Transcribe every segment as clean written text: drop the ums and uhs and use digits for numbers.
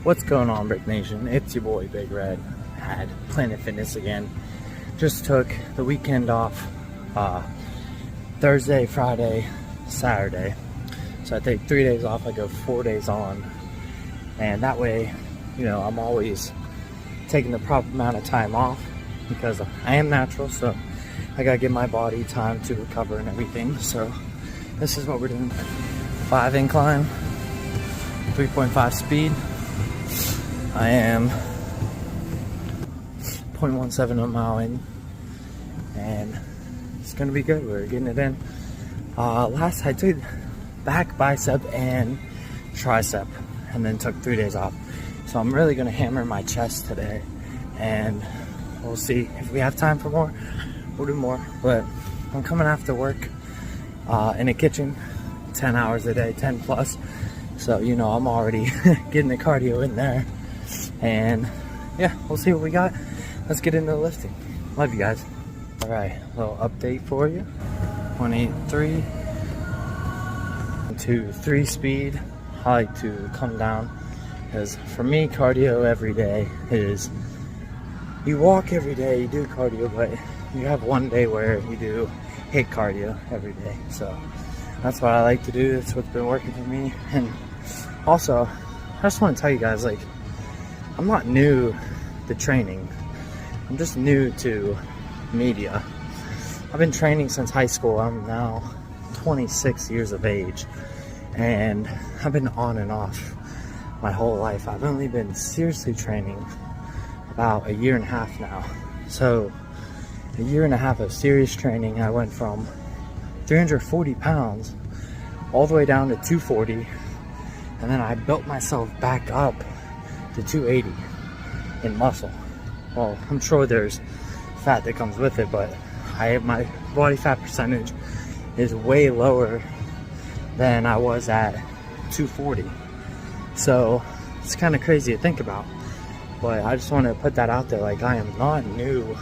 What's going on, Brick Nation? It's your boy Big Red at Planet Fitness again. Just took the weekend off, Thursday, Friday, Saturday. So I take 3 days off, I go 4 days on. And that way, you know, I'm always taking the proper amount of time off because I am natural, so I gotta give my body time to recover and everything. So this is what we're doing. 5 incline, 3.5 speed. I am 0.17 a mile in, and it's gonna be good. We're getting it in. Last I took back, bicep, and tricep, and then took 3 days off. So I'm really gonna hammer my chest today, and we'll see if we have time for more. We'll do more, but I'm coming after work in a kitchen, 10 hours a day, 10 plus. So, you know, I'm already getting the cardio in there. And yeah, we'll see what we got. Let's get into the lifting. Love you guys. All right, a little update for you. 183 to 3 speed. I like to come down because for me, cardio every day is you walk every day, you do cardio, but you have one day where you do HIIT cardio every day. So that's what I like to do. That's what's been working for me. And also, I just want to tell you guys, like, I'm not new to training. I'm just new to media. I've been training since high school. I'm now 26 years of age, and I've been on and off my whole life. I've only been seriously training about a year and a half now. So a year and a half of serious training, I went from 340 pounds all the way down to 240, and then I built myself back up to 280 in muscle. Well, I'm sure there's fat that comes with it, but my body fat percentage is way lower than I was at 240. So it's kind of crazy to think about, but I just want to put that out there. Like, I am not new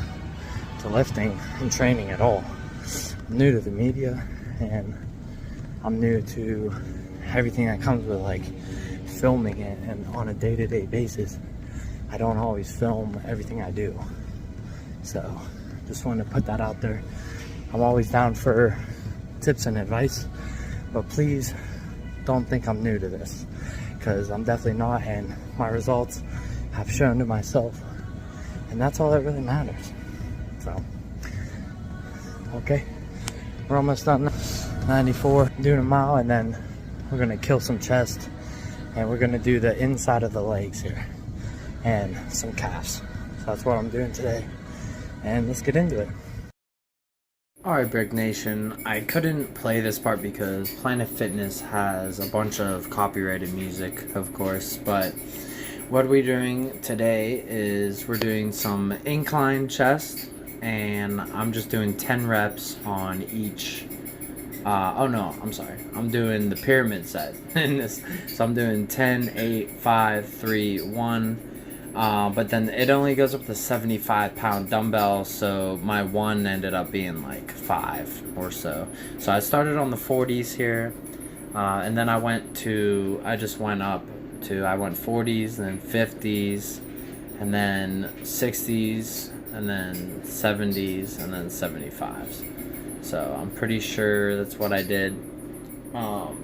to lifting and training at all. I'm new to the media, and I'm new to everything that comes with, like, filming it, and on a day-to-day basis I don't always film everything I do. So just wanted to put that out there. I'm always down for tips and advice, but please don't think I'm new to this, because I'm definitely not, and my results have shown to myself, and that's all that really matters. So okay, we're almost done. 94, doing a mile, and then we're gonna kill some chest, and we're gonna do the inside of the legs here and some calves. So that's what I'm doing today, and let's get into it. Alright, Brick Nation, I couldn't play this part because Planet Fitness has a bunch of copyrighted music, of course, but what we're doing today is we're doing some incline chest, and I'm just doing 10 reps on each. Oh no, I'm sorry. I'm doing the pyramid set in this. So I'm doing 10, 8, 5, 3, 1. But then it only goes up to 75-pound dumbbell, so my 1 ended up being like 5 or so. So I started on the 40s here, and then I went 40s, then 50s, and then 60s, and then 70s, and then 75s. So I'm pretty sure that's what I did. All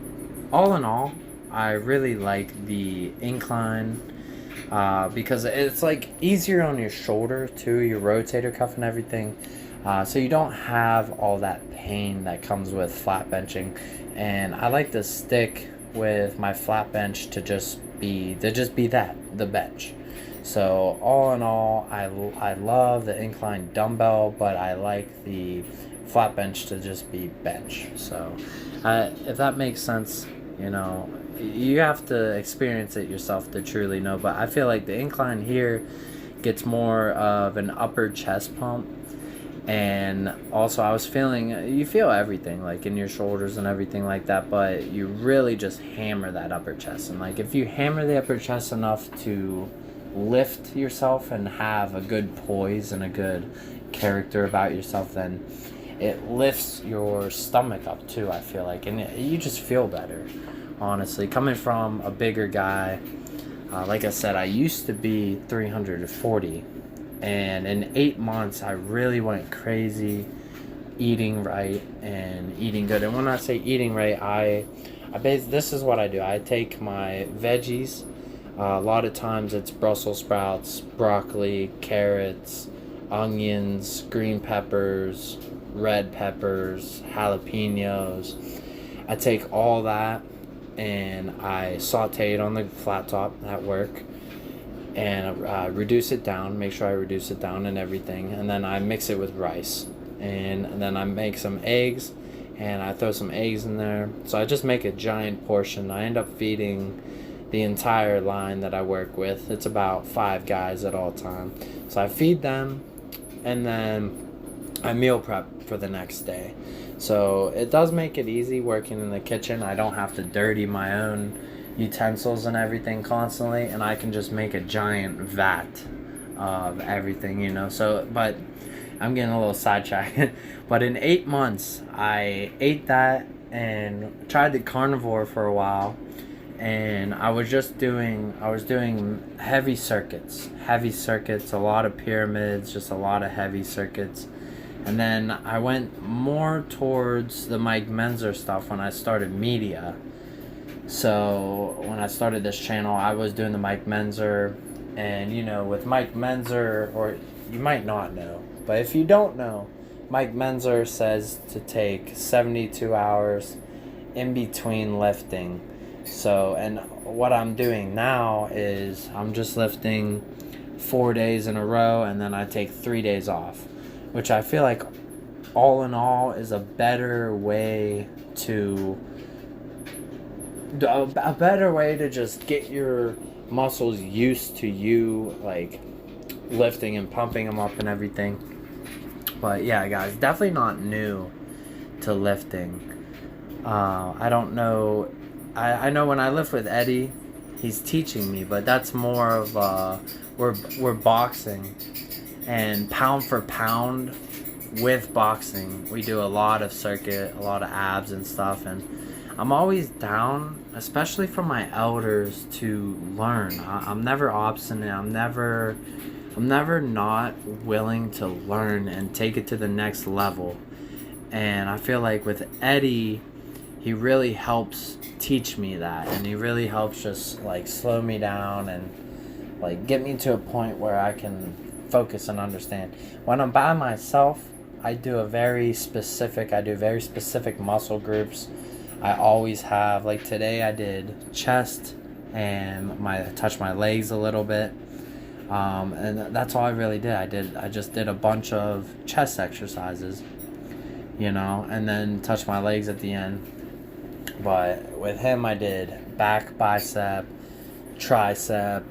in all, I really like the incline because it's like easier on your shoulder too, your rotator cuff and everything. So you don't have all that pain that comes with flat benching. And I like to stick with my flat bench to just be the bench. So all in all, I love the incline dumbbell, but I like the flat bench to just be bench. So if that makes sense, you know, you have to experience it yourself to truly know. But I feel like the incline here gets more of an upper chest pump, and also I was feeling, you feel everything like in your shoulders and everything like that, but you really just hammer that upper chest. And like if you hammer the upper chest enough to lift yourself and have a good poise and a good character about yourself, then it lifts your stomach up too, I feel like, and you just feel better, honestly. Coming from a bigger guy, Like I said, I used to be 340, and in 8 months, I really went crazy eating right and eating good. And when I say eating right, this is what I do. I take my veggies. A lot of times it's Brussels sprouts, broccoli, carrots, onions, green peppers, red peppers, jalapenos. I take all that and I saute it on the flat top at work and reduce it down, make sure I reduce it down and everything. And then I mix it with rice. And then I make some eggs and I throw some eggs in there. So I just make a giant portion. I end up feeding the entire line that I work with. It's about 5 guys at all time. So I feed them and then I meal prep for the next day. So it does make it easy working in the kitchen. I don't have to dirty my own utensils and everything constantly, and I can just make a giant vat of everything, you know. So, but I'm getting a little sidetracked. But in 8 months, I ate that and tried the carnivore for a while. And I was doing heavy circuits, a lot of pyramids, just a lot of heavy circuits. And then I went more towards the Mike Menzer stuff when I started media. So when I started this channel, I was doing the Mike Menzer. And, you know, with Mike Menzer, or you might not know, but if you don't know, Mike Menzer says to take 72 hours in between lifting. So, and what I'm doing now is I'm just lifting 4 days in a row and then I take 3 days off, which I feel like all in all is a better way to just get your muscles used to you, like lifting and pumping them up and everything. But yeah, guys, definitely not new to lifting. I don't know. I know when I lift with Eddie, he's teaching me, but that's more of we're boxing, and pound for pound with boxing, we do a lot of circuit, a lot of abs and stuff, and I'm always down, especially for my elders, to learn. I'm never obstinate. I'm never not willing to learn and take it to the next level. And I feel like with Eddie, he really helps teach me that, and he really helps just like slow me down and like get me to a point where I can focus and understand. When I'm by myself, I do very specific muscle groups. I always have, like today I did chest and touched my legs a little bit. And that's all I really did. I just did a bunch of chest exercises, you know, and then touched my legs at the end. But with him, I did back, bicep, tricep,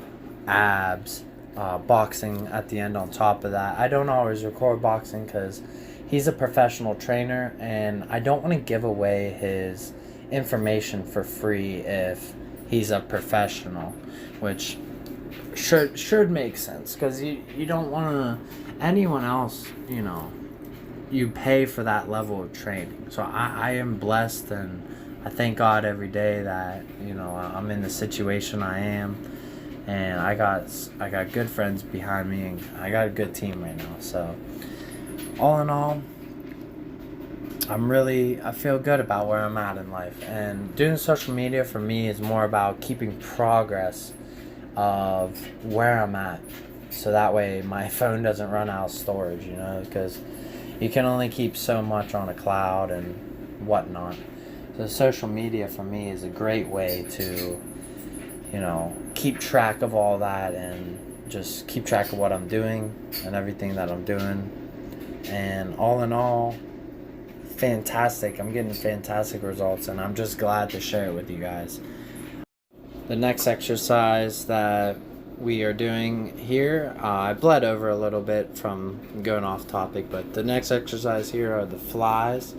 abs, boxing at the end on top of that. I don't always record boxing because he's a professional trainer, and I don't want to give away his information for free if he's a professional, which should make sense, because you don't want to anyone else, you know, you pay for that level of training. So I am blessed, and I thank God every day that, you know, I'm in the situation I am, and I got good friends behind me, and I got a good team right now. So all in all, I feel good about where I'm at in life. And doing social media for me is more about keeping progress of where I'm at, so that way my phone doesn't run out of storage, you know, because you can only keep so much on a cloud and whatnot. So social media for me is a great way to, you know, keep track of all that and just keep track of what I'm doing and everything that I'm doing. And all in all, fantastic. I'm getting fantastic results, and I'm just glad to share it with you guys. The next exercise that we are doing here, I bled over a little bit from going off topic, but the next exercise here are the flies.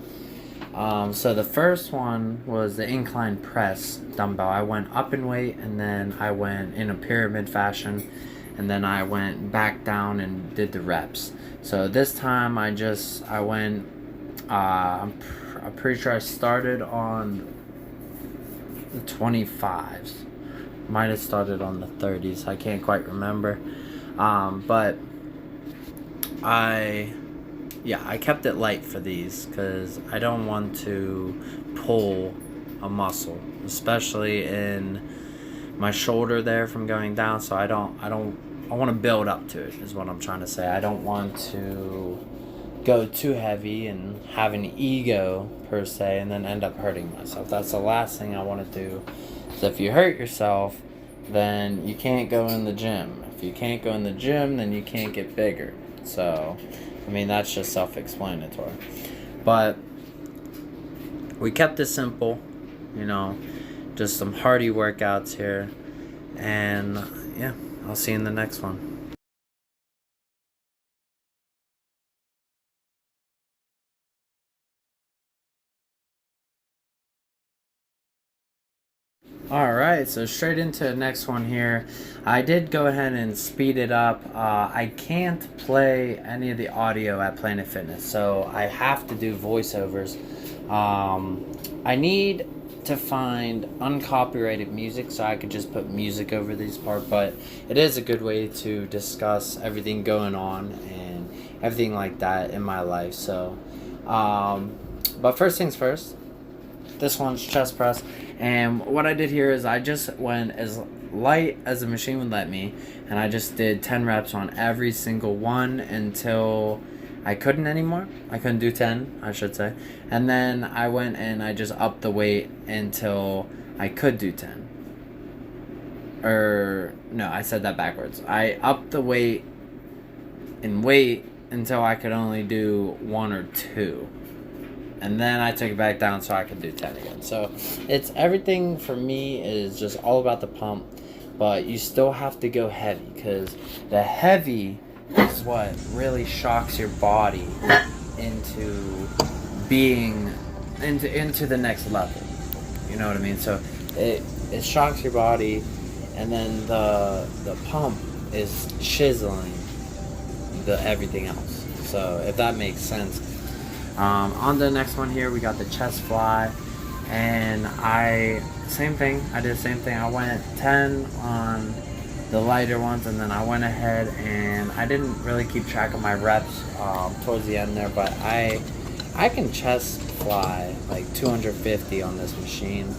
So the first one was the incline press dumbbell. I went up in weight, and then I went in a pyramid fashion, and then I went back down and did the reps. So this time I went, I'm pretty sure I started on the 25s. Might have started on the 30s. I can't quite remember. But I kept it light for these because I don't want to pull a muscle, especially in my shoulder there from going down. So I want to build up to it is what I'm trying to say. I don't want to go too heavy and have an ego per se and then end up hurting myself. That's the last thing I want to do. So if you hurt yourself, then you can't go in the gym. If you can't go in the gym, then you can't get bigger. So, I mean, that's just self-explanatory. But we kept it simple, just some hearty workouts here. And yeah, I'll see you in the next one. Alright, so straight into the next one here. I did go ahead and speed it up. I can't play any of the audio at Planet Fitness, so I have to do voiceovers. I need to find uncopyrighted music so I could just put music over these parts, but it is a good way to discuss everything going on and everything like that in my life. So, but first things first. This one's chest press, and what I did here is I just went as light as the machine would let me, and I just did 10 reps on every single one until I couldn't anymore. I couldn't do 10, I should say. And then I went and I just upped the weight until I could do 10. No, I said that backwards. I upped the weight until I could only do 1 or 2. And then I took it back down so I could do 10 again. So it's everything for me is just all about the pump, but you still have to go heavy because the heavy is what really shocks your body into being into the next level. You know what I mean? So it shocks your body, and then the pump is chiseling the everything else. So if that makes sense. On the next one here, we got the chest fly, and same thing. I did the same thing. I went 10 on the lighter ones, and then I went ahead and I didn't really keep track of my reps towards the end there, but I can chest fly like 250 on this machine.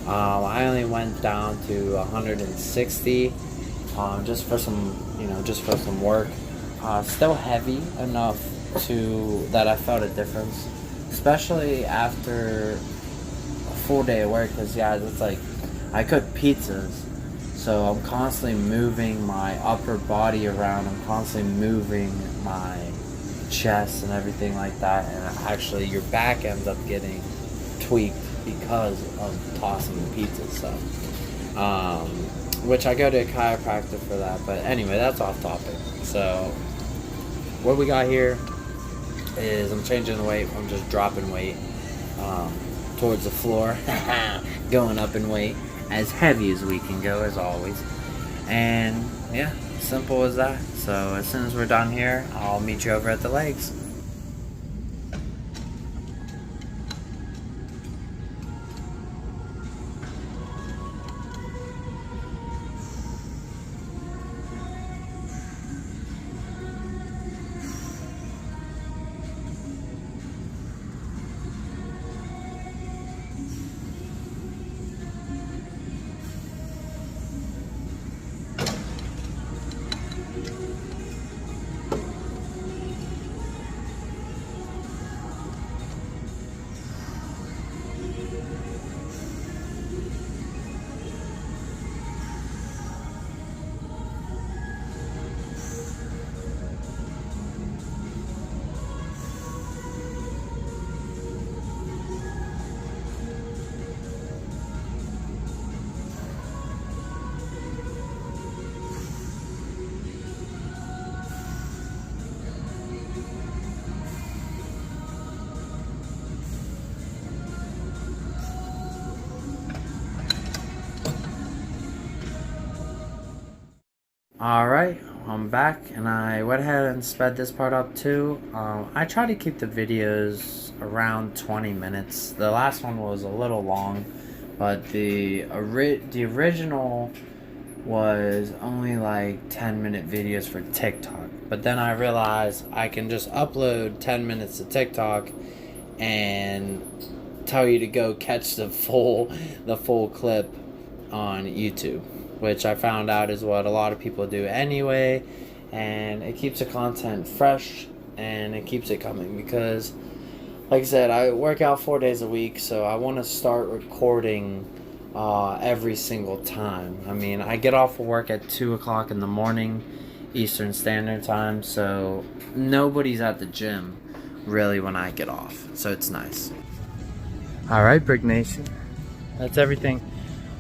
I only went down to 160 just for some work. Still heavy enough that I felt a difference, especially after a full day of work, because it's like I cook pizzas, so I'm constantly moving my upper body around, I'm constantly moving my chest and everything like that, and actually your back ends up getting tweaked because of tossing the pizza. So which I go to a chiropractor for that, but anyway, that's off topic. So what we got here is I'm changing the weight. I'm just dropping weight towards the floor, going up in weight as heavy as we can go, as always. And yeah, simple as that. So as soon as we're done here, I'll meet you over at the legs. Alright, I'm back, and I went ahead and sped this part up too. I try to keep the videos around 20 minutes. The last one was a little long, but the original was only like 10-minute videos for TikTok. But then I realized I can just upload 10 minutes to TikTok and tell you to go catch the full clip on YouTube, which I found out is what a lot of people do anyway, and it keeps the content fresh and it keeps it coming because, like I said, I work out 4 days a week, so I want to start recording every single time. I mean, I get off of work at 2 o'clock in the morning Eastern Standard Time, so nobody's at the gym really when I get off, so it's nice. Alright, Brick Nation, that's everything.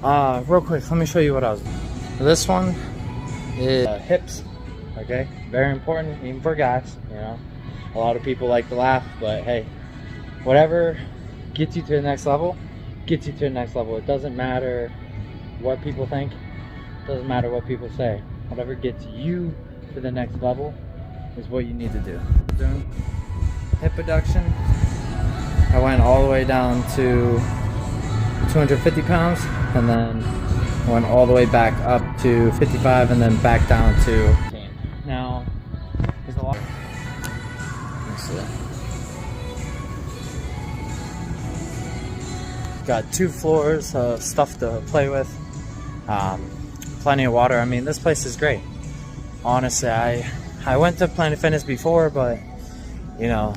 Real quick, let me show you what I was doing. This one is hips, okay? Very important, even for guys, you know. A lot of people like to laugh, but hey, whatever gets you to the next level, gets you to the next level. It doesn't matter what people think, it doesn't matter what people say. Whatever gets you to the next level is what you need to do. Doing hip abduction, I went all the way down to 250 pounds and then went all the way back up to 55 and then back down to 10. Now, there's a lot. Let's see. Got 2 floors of stuff to play with. Plenty of water. I mean, this place is great. Honestly, I went to Planet Fitness before, but you know,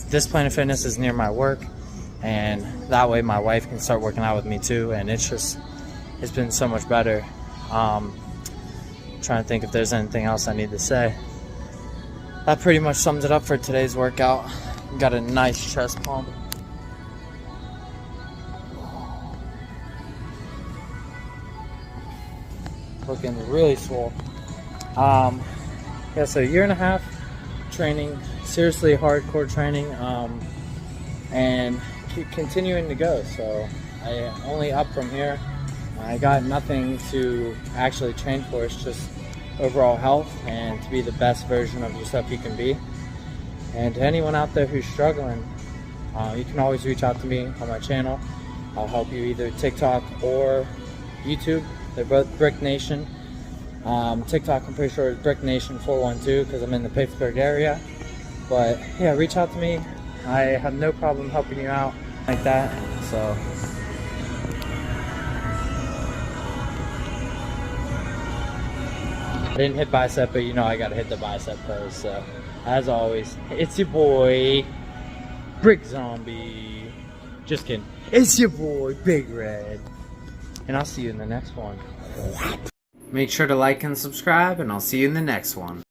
this Planet Fitness is near my work, and that way my wife can start working out with me too, and it's been so much better. Trying to think if there's anything else I need to say. That pretty much sums it up for today's workout. Got a nice chest pump. Looking really swole. Yeah, so 1.5 years training, seriously hardcore training, and keep continuing to go. So I only up from here. I got nothing to actually train for. It's just overall health and to be the best version of yourself you can be. And to anyone out there who's struggling, you can always reach out to me on my channel. I'll help you either TikTok or YouTube. They're both Brick Nation. TikTok, I'm pretty sure, is Brick Nation 412 because I'm in the Pittsburgh area. But yeah, reach out to me. I have no problem helping you out like that. So I didn't hit bicep, but you know I gotta hit the bicep pose. So as always, it's your boy Brick Zombie. Just kidding. It's your boy Big Red. And I'll see you in the next one. Make sure to like and subscribe, and I'll see you in the next one.